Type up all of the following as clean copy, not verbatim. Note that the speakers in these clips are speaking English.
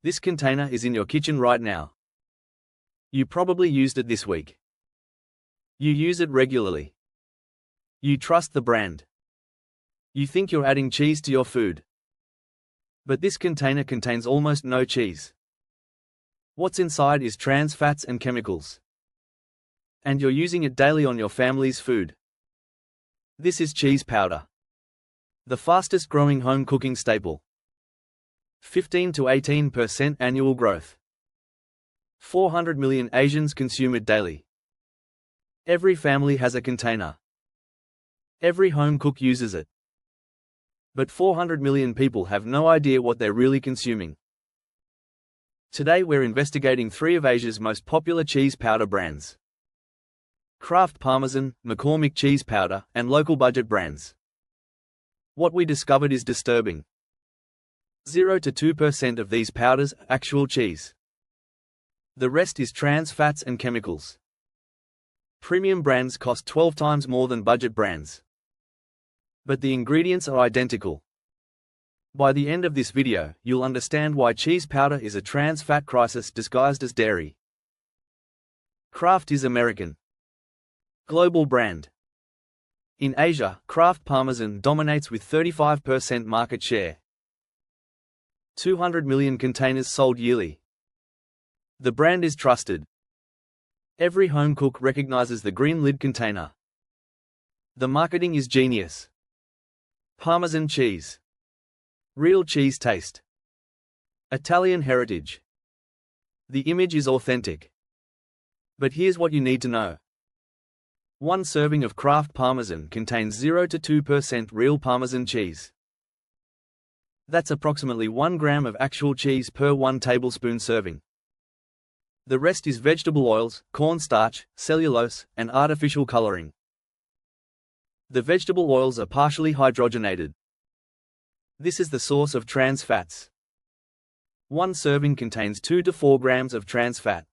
This container is in your kitchen right now. You probably used it this week. You use it regularly. You trust the brand. You think you're adding cheese to your food. But this container contains almost no cheese. What's inside is trans fats and chemicals. And you're using it daily on your family's food. This is cheese powder. The fastest growing home cooking staple. 15 to 18% annual growth. 400 million Asians consume it daily. Every family has a container. Every home cook uses it. But 400 million people have no idea what they're really consuming. Today we're investigating 3 of Asia's most popular cheese powder brands. KRAFT Parmesan, McCormick cheese powder, and local budget brands. What we discovered is disturbing. 0 to 2% of these powders are actual cheese. The rest is trans fats and chemicals. Premium brands cost 12 times more than budget brands. But the ingredients are identical. By the end of this video, you'll understand why cheese powder is a trans fat crisis disguised as dairy. KRAFT is American. Global brand. In Asia, KRAFT Parmesan dominates with 35% market share. 200 million containers sold yearly. The brand is trusted. Every home cook recognizes the green lid container. The marketing is genius. Parmesan cheese. Real cheese taste. Italian heritage. The image is authentic. But here's what you need to know. 1 serving of KRAFT Parmesan contains 0 to 2% real Parmesan cheese. That's approximately 1 gram of actual cheese per 1 tablespoon serving. The rest is vegetable oils, cornstarch, cellulose, and artificial coloring. The vegetable oils are partially hydrogenated. This is the source of trans fats. 1 serving contains 2 to 4 grams of trans fat.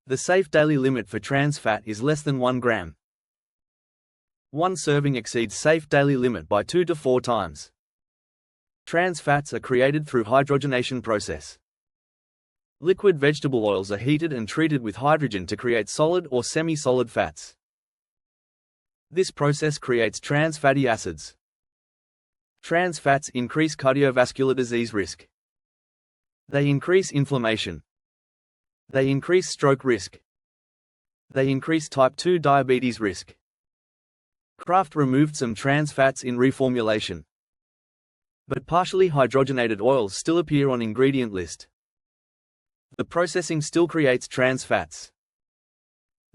The safe daily limit for trans fat is less than 1 gram. 1 serving exceeds safe daily limit by 2 to 4 times. Trans fats are created through hydrogenation process. Liquid vegetable oils are heated and treated with hydrogen to create solid or semi-solid fats. This process creates trans fatty acids. Trans fats increase cardiovascular disease risk. They increase inflammation. They increase stroke risk. They increase type 2 diabetes risk. KRAFT removed some trans fats in reformulation. But partially hydrogenated oils still appear on ingredient list. The processing still creates trans fats.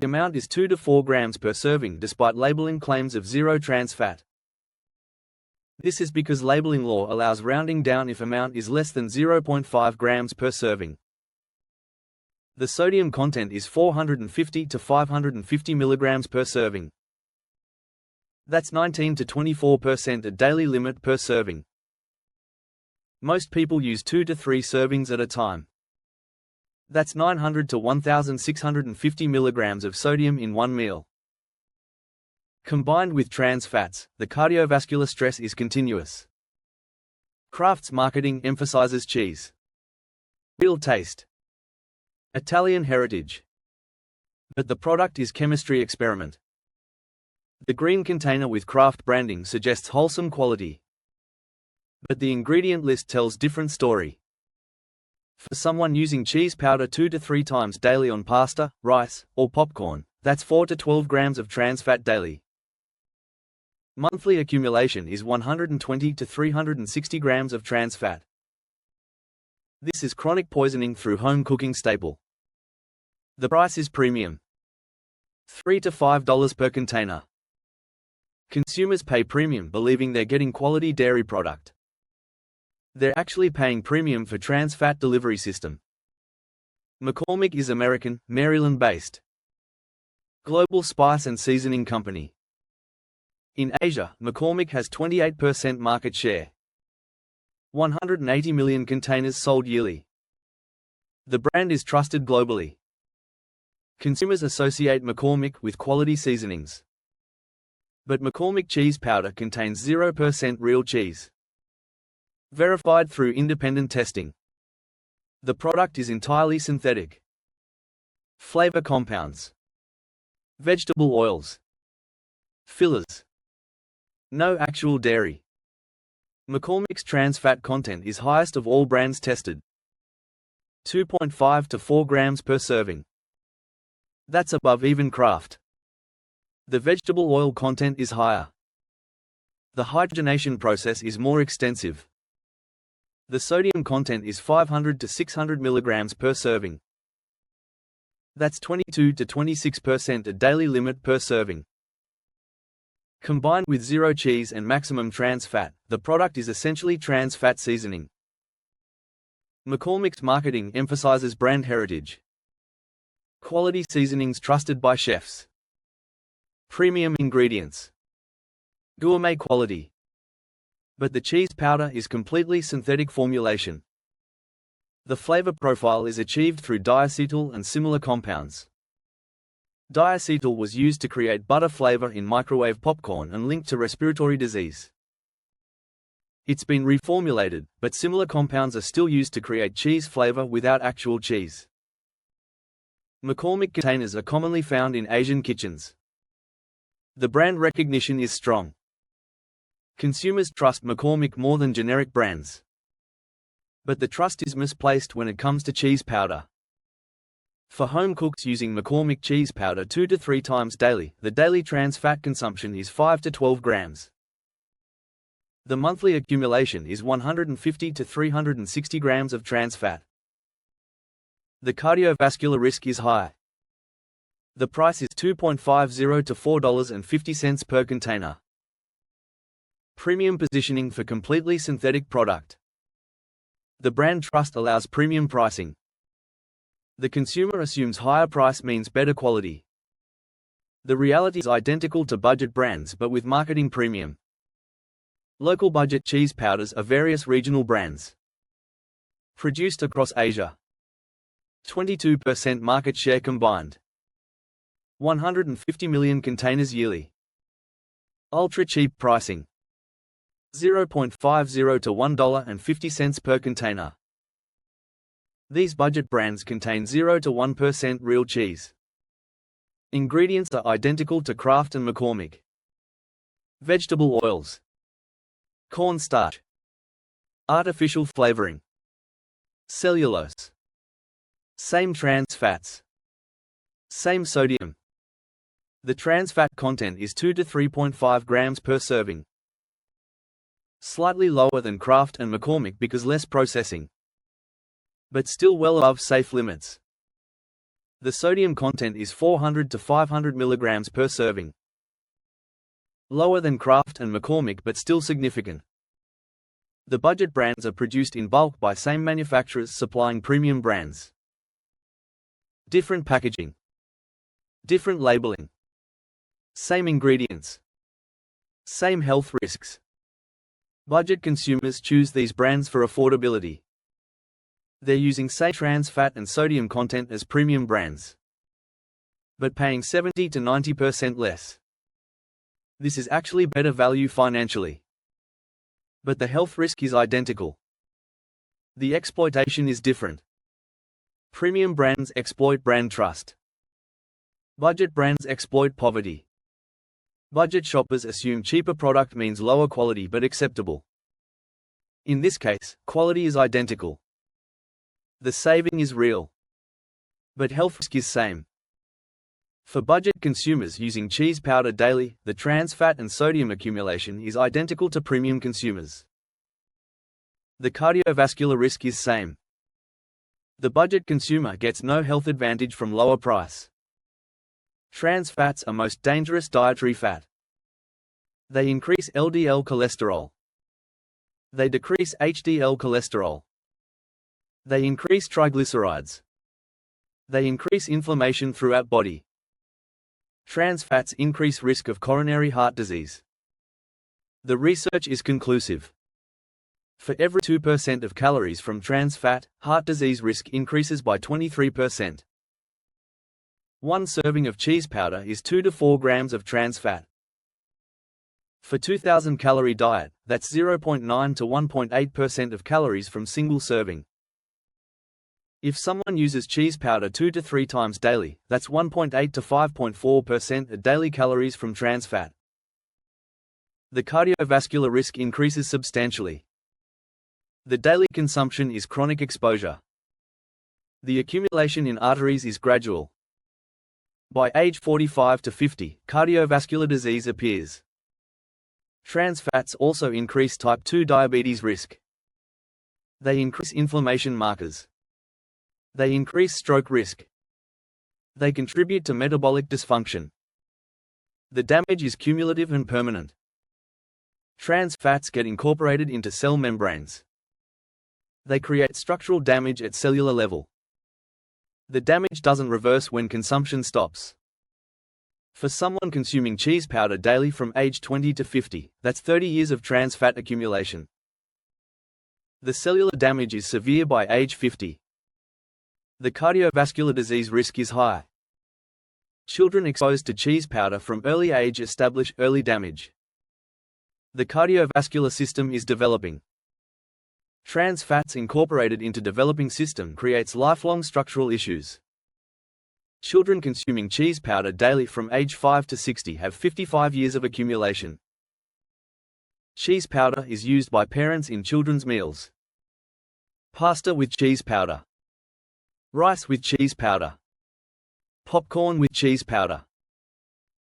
The amount is 2 to 4 grams per serving despite labeling claims of 0 trans fat. This is because labeling law allows rounding down if amount is less than 0.5 grams per serving. The sodium content is 450 to 550 milligrams per serving. That's 19 to 24% a daily limit per serving. Most people use 2 to 3 servings at a time. That's 900 to 1,650 milligrams of sodium in 1 meal. Combined with trans fats, the cardiovascular stress is continuous. KRAFT's marketing emphasizes cheese. Real taste. Italian heritage. But the product is chemistry experiment. The green container with KRAFT branding suggests wholesome quality. But the ingredient list tells different story. For someone using cheese powder 2 to 3 times daily on pasta, rice, or popcorn, that's 4 to 12 grams of trans fat daily. Monthly accumulation is 120 to 360 grams of trans fat. This is chronic poisoning through home cooking staple. The price is premium. $3 to $5 per container. Consumers pay premium believing they're getting quality dairy product. They're actually paying premium for trans fat delivery system. McCormick is American, Maryland-based. Global spice and seasoning company. In Asia, McCormick has 28% market share. 180 million containers sold yearly. The brand is trusted globally. Consumers associate McCormick with quality seasonings. But McCormick cheese powder contains 0% real cheese. Verified through independent testing. The product is entirely synthetic. Flavor compounds. Vegetable oils. Fillers. No actual dairy. McCormick's trans fat content is highest of all brands tested. 2.5 to 4 grams per serving. That's above even KRAFT. The vegetable oil content is higher. The hydrogenation process is more extensive. The sodium content is 500 to 600 milligrams per serving. That's 22 to 26% a daily limit per serving. Combined with zero cheese and maximum trans fat, the product is essentially trans fat seasoning. McCormick's marketing emphasizes brand heritage. Quality seasonings trusted by chefs. Premium ingredients. Gourmet quality. But the cheese powder is completely synthetic formulation. The flavor profile is achieved through diacetyl and similar compounds. Diacetyl was used to create butter flavor in microwave popcorn and linked to respiratory disease. It's been reformulated, but similar compounds are still used to create cheese flavor without actual cheese. McCormick containers are commonly found in Asian kitchens. The brand recognition is strong. Consumers trust McCormick more than generic brands. But the trust is misplaced when it comes to cheese powder. For home cooks using McCormick cheese powder 2 to 3 times daily, the daily trans fat consumption is 5 to 12 grams. The monthly accumulation is 150 to 360 grams of trans fat. The cardiovascular risk is high. The price is $2.50 to $4.50 per container. Premium positioning for completely synthetic product. The brand trust allows premium pricing. The consumer assumes higher price means better quality. The reality is identical to budget brands but with marketing premium. Local budget cheese powders are various regional brands. Produced across Asia. 22% market share combined. 150 million containers yearly. Ultra cheap pricing. $0.50 to $1.50 per container. These budget brands contain 0 to 1% real cheese. Ingredients are identical to KRAFT and McCormick. Vegetable oils. Corn starch. Artificial flavoring. Cellulose. Same trans fats. Same sodium. The trans fat content is 2 to 3.5 grams per serving. Slightly lower than KRAFT and McCormick because less processing. But still well above safe limits. The sodium content is 400 to 500 milligrams per serving. Lower than KRAFT and McCormick but still significant. The budget brands are produced in bulk by same manufacturers supplying premium brands. Different packaging. Different labeling. Same ingredients. Same health risks. Budget consumers choose these brands for affordability. They're using same trans fat and sodium content as premium brands, but paying 70 to 90% less. This is actually better value financially. But the health risk is identical. The exploitation is different. Premium brands exploit brand trust. Budget brands exploit poverty. Budget shoppers assume cheaper product means lower quality but acceptable. In this case, quality is identical. The saving is real. But health risk is same. For budget consumers using cheese powder daily, the trans fat and sodium accumulation is identical to premium consumers. The cardiovascular risk is same. The budget consumer gets no health advantage from lower price. Trans fats are most dangerous dietary fat. They increase LDL cholesterol. They decrease HDL cholesterol. They increase triglycerides. They increase inflammation throughout body. Trans fats increase risk of coronary heart disease. The research is conclusive. For every 2% of calories from trans fat, heart disease risk increases by 23%. One serving of cheese powder is 2 to 4 grams of trans fat. For 2,000 calorie diet, that's 0.9 to 1.8% of calories from single serving. If someone uses cheese powder 2 to 3 times daily, that's 1.8 to 5.4% of daily calories from trans fat. The cardiovascular risk increases substantially. The daily consumption is chronic exposure. The accumulation in arteries is gradual. By age 45 to 50, cardiovascular disease appears. Trans fats also increase type 2 diabetes risk. They increase inflammation markers. They increase stroke risk. They contribute to metabolic dysfunction. The damage is cumulative and permanent. Trans fats get incorporated into cell membranes. They create structural damage at cellular level. The damage doesn't reverse when consumption stops. For someone consuming cheese powder daily from age 20 to 50, that's 30 years of trans fat accumulation. The cellular damage is severe by age 50. The cardiovascular disease risk is high. Children exposed to cheese powder from early age establish early damage. The cardiovascular system is developing. Trans fats incorporated into developing system creates lifelong structural issues. Children consuming cheese powder daily from age 5 to 60 have 55 years of accumulation. Cheese powder is used by parents in children's meals. Pasta with cheese powder. Rice with cheese powder. Popcorn with cheese powder.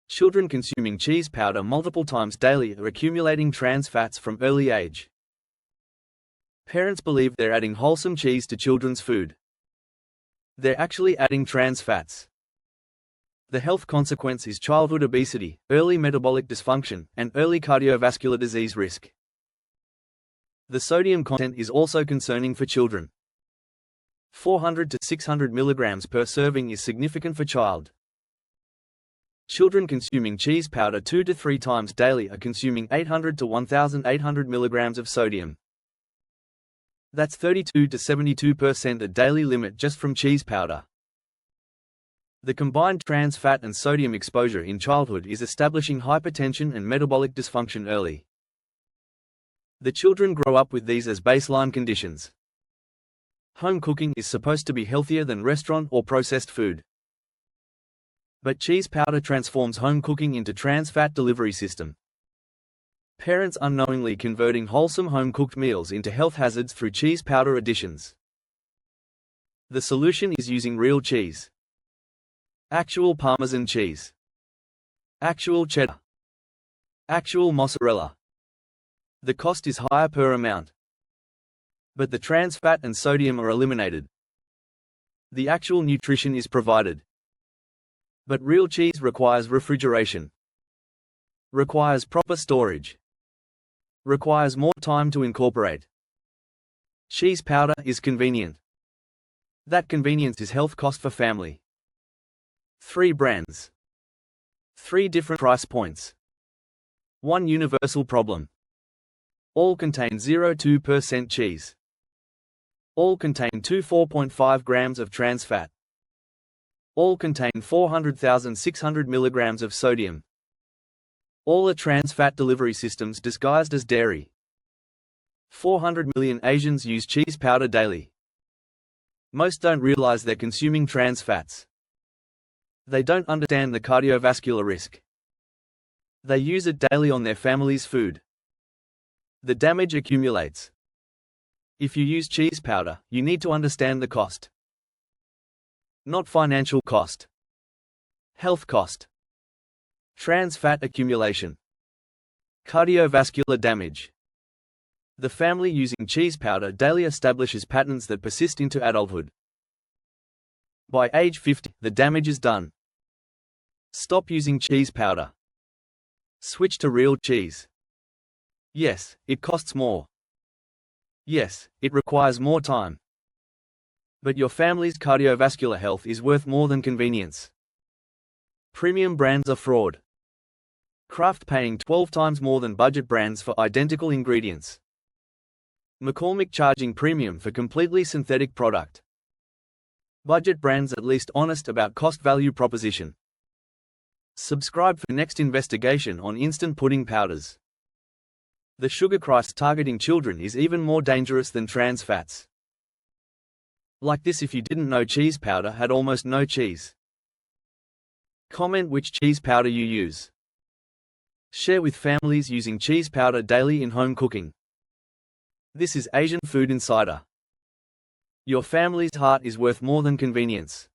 Children consuming cheese powder multiple times daily are accumulating trans fats from early age. Parents believe they're adding wholesome cheese to children's food. They're actually adding trans fats. The health consequence is childhood obesity, early metabolic dysfunction, and early cardiovascular disease risk. The sodium content is also concerning for children. 400 to 600 milligrams per serving is significant for child. Children consuming cheese powder 2 to 3 times daily are consuming 800 to 1,800 milligrams of sodium. That's 32 to 72% a daily limit just from cheese powder. The combined trans fat and sodium exposure in childhood is establishing hypertension and metabolic dysfunction early. The children grow up with these as baseline conditions. Home cooking is supposed to be healthier than restaurant or processed food. But cheese powder transforms home cooking into trans fat delivery system. Parents unknowingly converting wholesome home-cooked meals into health hazards through cheese powder additions. The solution is using real cheese. Actual Parmesan cheese. Actual cheddar. Actual mozzarella. The cost is higher per amount. But the trans fat and sodium are eliminated. The actual nutrition is provided. But real cheese requires refrigeration. Requires proper storage. Requires more time to incorporate. Cheese powder is convenient. That convenience is health cost for family. 3 brands. 3 different price points. 1 universal problem. All contain 0.2% cheese. All contain 4.5 grams of trans fat. All contain 400,600 milligrams of sodium. All are trans fat delivery systems disguised as dairy. 400 million Asians use cheese powder daily. Most don't realize they're consuming trans fats. They don't understand the cardiovascular risk. They use it daily on their family's food. The damage accumulates. If you use cheese powder, you need to understand the cost. Not financial cost. Health cost. Trans fat accumulation. Cardiovascular damage. The family using cheese powder daily establishes patterns that persist into adulthood. By age 50, the damage is done. Stop using cheese powder. Switch to real cheese. Yes, it costs more. Yes, it requires more time. But your family's cardiovascular health is worth more than convenience. Premium brands are fraud. KRAFT paying 12 times more than budget brands for identical ingredients. McCormick charging premium for completely synthetic product. Budget brands at least honest about cost-value proposition. Subscribe for next investigation on instant pudding powders. The sugar Christ targeting children is even more dangerous than trans fats. Like this if you didn't know cheese powder had almost no cheese. Comment which cheese powder you use. Share with families using cheese powder daily in home cooking. This is Asian Food Insider. Your family's heart is worth more than convenience.